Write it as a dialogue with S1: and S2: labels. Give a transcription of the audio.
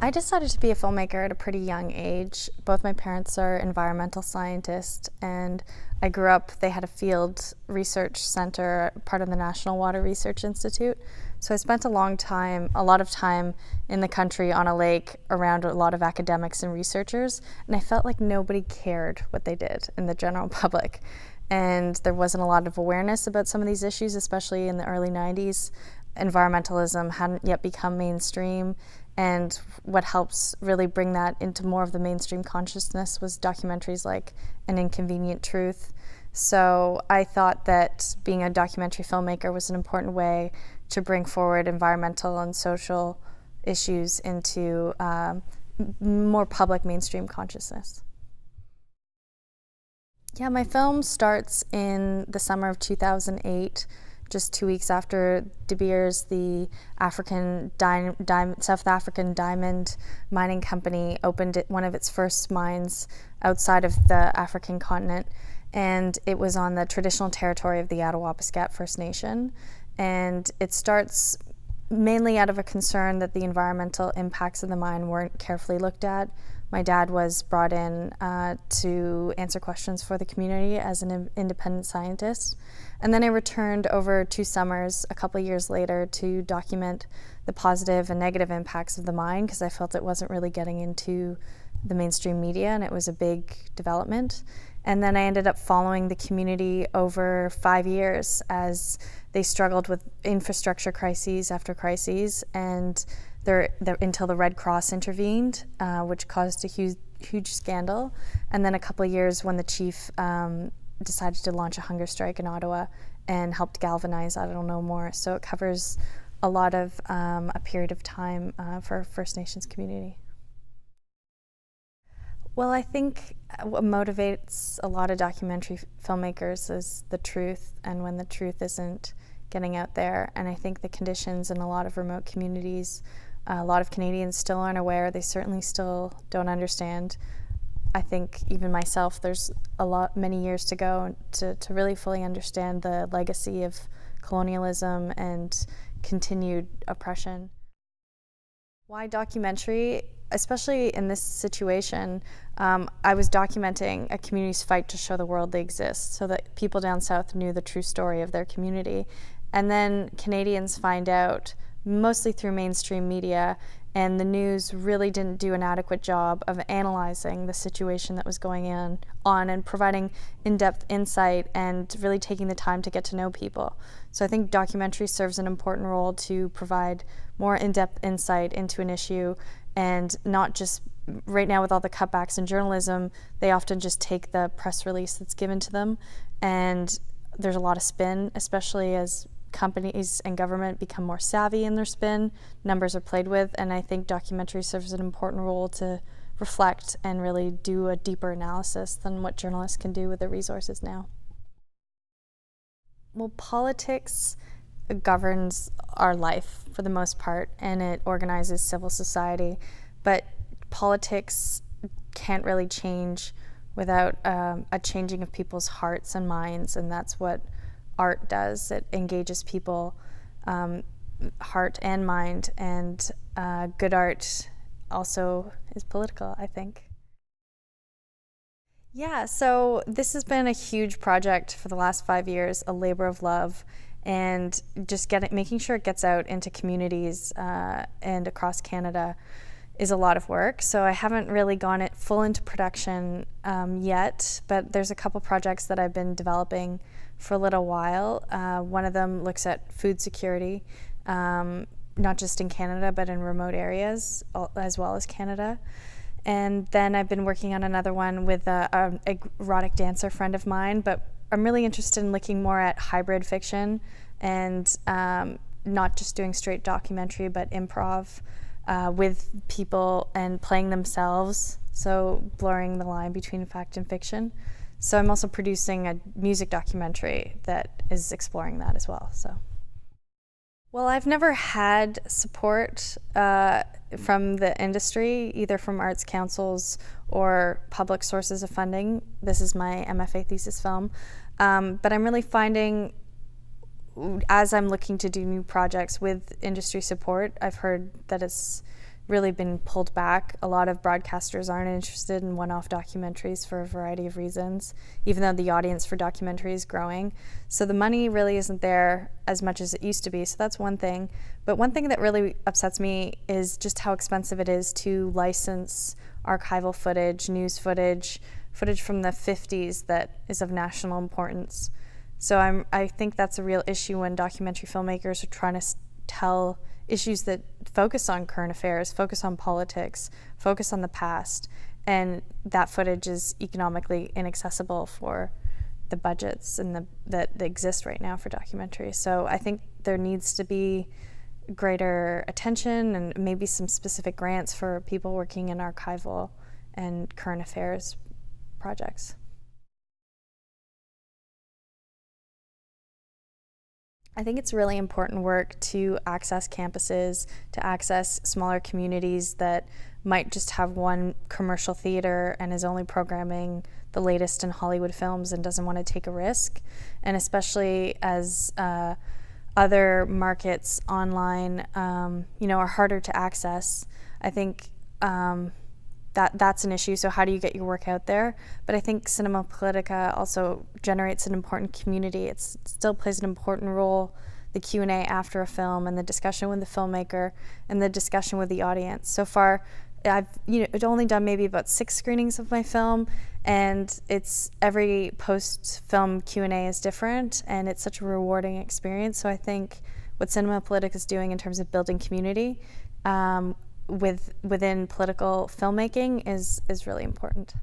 S1: I decided to be a filmmaker at a pretty young age. Both my parents are environmental scientists, and I grew up, they had a field research center, part of the National Water Research Institute. So I spent a lot of time in the country on a lake around a lot of academics and researchers, and I felt like nobody cared what they did in the general public. And there wasn't a lot of awareness about some of these issues, especially in the early 90s. Environmentalism hadn't yet become mainstream, and what helps really bring that into more of the mainstream consciousness was documentaries like An Inconvenient Truth. So I thought that being a documentary filmmaker was an important way to bring forward environmental and social issues into more public mainstream consciousness. Yeah, my film starts in the summer of 2008, just 2 weeks after De Beers, the South African diamond mining company, opened one of its first mines outside of the African continent, and it was on the traditional territory of the Attawapiskat First Nation. And it starts mainly out of a concern that the environmental impacts of the mine weren't carefully looked at. My dad was brought in to answer questions for the community as an independent scientist. And then I returned over 2 summers a couple of years later to document the positive and negative impacts of the mine, because I felt it wasn't really getting into the mainstream media and it was a big development. And then I ended up following the community over 5 years as they struggled with infrastructure crises after crises, and until the Red Cross intervened, which caused a huge scandal. And then a couple of years when the chief decided to launch a hunger strike in Ottawa and helped galvanize I Don't Know More. So it covers a lot of a period of time for First Nations community. Well, I think what motivates a lot of documentary filmmakers is the truth, and when the truth isn't getting out there. And I think the conditions in a lot of remote communities, a lot of Canadians still aren't aware. They certainly still don't understand. I think even myself, there's many years to go to really fully understand the legacy of colonialism and continued oppression. Why documentary? Especially in this situation, I was documenting a community's fight to show the world they exist, so that people down south knew the true story of their community. And then Canadians find out, mostly through mainstream media, and the news really didn't do an adequate job of analyzing the situation that was going on and providing in-depth insight and really taking the time to get to know people. So I think documentary serves an important role to provide more in-depth insight into an issue, and not just, right now with all the cutbacks in journalism, they often just take the press release that's given to them, and there's a lot of spin, especially as companies and government become more savvy in their spin. Numbers are played with, and I think documentary serves an important role to reflect and really do a deeper analysis than what journalists can do with their resources now. Well, politics governs our life for the most part, and it organizes civil society, but politics can't really change without a changing of people's hearts and minds, and that's what art does. It engages people, heart and mind, and good art also is political, I think. Yeah, so this has been a huge project for the last 5 years, a labor of love, and just making sure it gets out into communities and across Canada is a lot of work. So I haven't really gone it full into production yet, but there's a couple projects that I've been developing for a little while. One of them looks at food security, not just in Canada, but in remote areas as well as Canada. And then I've been working on another one with an erotic dancer friend of mine, but I'm really interested in looking more at hybrid fiction and not just doing straight documentary, but improv with people and playing themselves, so blurring the line between fact and fiction. So I'm also producing a music documentary that is exploring that as well. Well, I've never had support from the industry, either from arts councils or public sources of funding. This is my MFA thesis film. But I'm really finding, as I'm looking to do new projects with industry support, I've heard that it's really been pulled back. A lot of broadcasters aren't interested in one-off documentaries for a variety of reasons, even though the audience for documentary is growing. So the money really isn't there as much as it used to be. So that's one thing. But one thing that really upsets me is just how expensive it is to license archival footage, news footage, footage from the 50s that is of national importance. So I think that's a real issue when documentary filmmakers are trying to tell issues that focus on current affairs, focus on politics, focus on the past, and that footage is economically inaccessible for the budgets and that exist right now for documentaries. So I think there needs to be greater attention and maybe some specific grants for people working in archival and current affairs projects. I think it's really important work to access campuses, to access smaller communities that might just have one commercial theater and is only programming the latest in Hollywood films and doesn't want to take a risk. And especially as other markets online, are harder to access. I think that's an issue. So how do you get your work out there? But I think Cinema Politica also generates an important community. It still plays an important role, the Q&A after a film and the discussion with the filmmaker and the discussion with the audience. So far, I've only done maybe about 6 screenings of my film, and it's every post-film Q&A is different, and it's such a rewarding experience. So I think what Cinema Politica is doing in terms of building community within political filmmaking is really important.